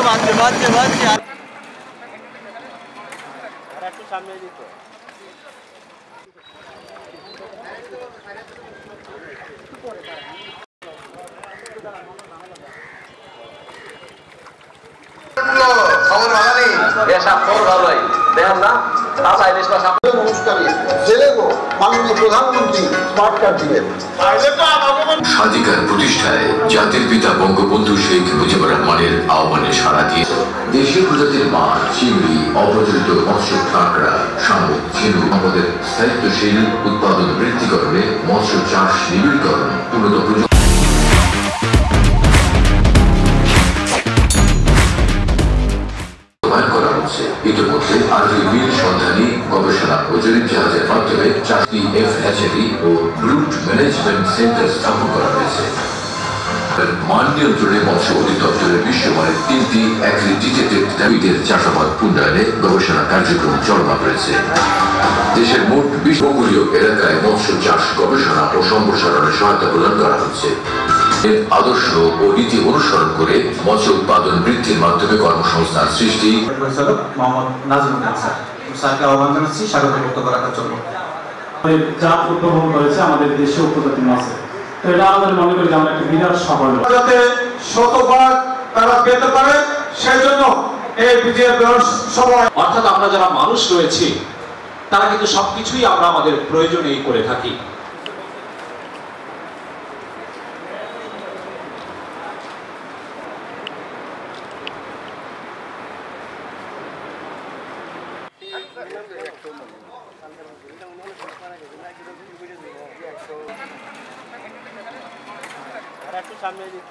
বাজছে বাজছে বাজছে আর একটু সামনে দিত খবর ভালো নেই খবর ভালোই দেখেন না স্বাধিকার প্রতিষ্ঠায় জাতির পিতা বঙ্গবন্ধু শেখ মুজিবুর রহমানের আহ্বানে সাড়া দিয়ে দেশীয় প্রজাতির মাছ, চিংড়ি, অপ্রচলিত মৎস্য, কাঁকড়া, শামুক, ঝিনুক আমাদের স্থায়িত্বশীল উৎপাদন বৃদ্ধিকরণে মৎস্য চাষ নিবিড়করণ উন্নত প্রযুক্তি করা হচ্ছে। ইতিমধ্যে আরভিবির সন্ধানী গবেষণা ও জরিপ জাহাজের মাধ্যমে 4টি হ্যাচারি ও ব্রুট ম্যানেজমেন্ট সেন্টার স্থাপন করা হয়েছে। মান নিয়ন্ত্রণে মৎস্য অধিদপ্তরের বিশ্বমানের 3টি অ্যাক্রিডিটেটেড দাবিদের চাষাবাদ উন্নয়নে গবেষণা কার্যক্রম চলমান রয়েছে। দেশের মোট 20 উপকূলীয় এলাকায় মৎস্য চাষ গবেষণা ও সম্প্রসারণে সহায়তা প্রদান করা হচ্ছে। এর আদর্শ ও নীতি অনুসরণ করে মৎস্য উৎপাদন বৃদ্ধির মাধ্যমে কর্মসংস্থান সৃষ্টি। স্যারকে আহ্বান জানাচ্ছি স্বাগত বক্তব্য রাখার জন্য। জাত উদ্ভাবন করেছে আমাদের দেশীয় উপজাতি মাছে, তো এটা আমাদের মনে করি যে আমরা একটা বিরাট সাফল্য, যাতে শতভাগ তারা পেতে পারে সেই জন্য এই বিজয় সময় অর্থাৎ আমরা যারা মানুষ রয়েছি তারা কিন্তু সবকিছুই আমরা আমাদের প্রয়োজনেই করে থাকি। আর একটু সামনে দিত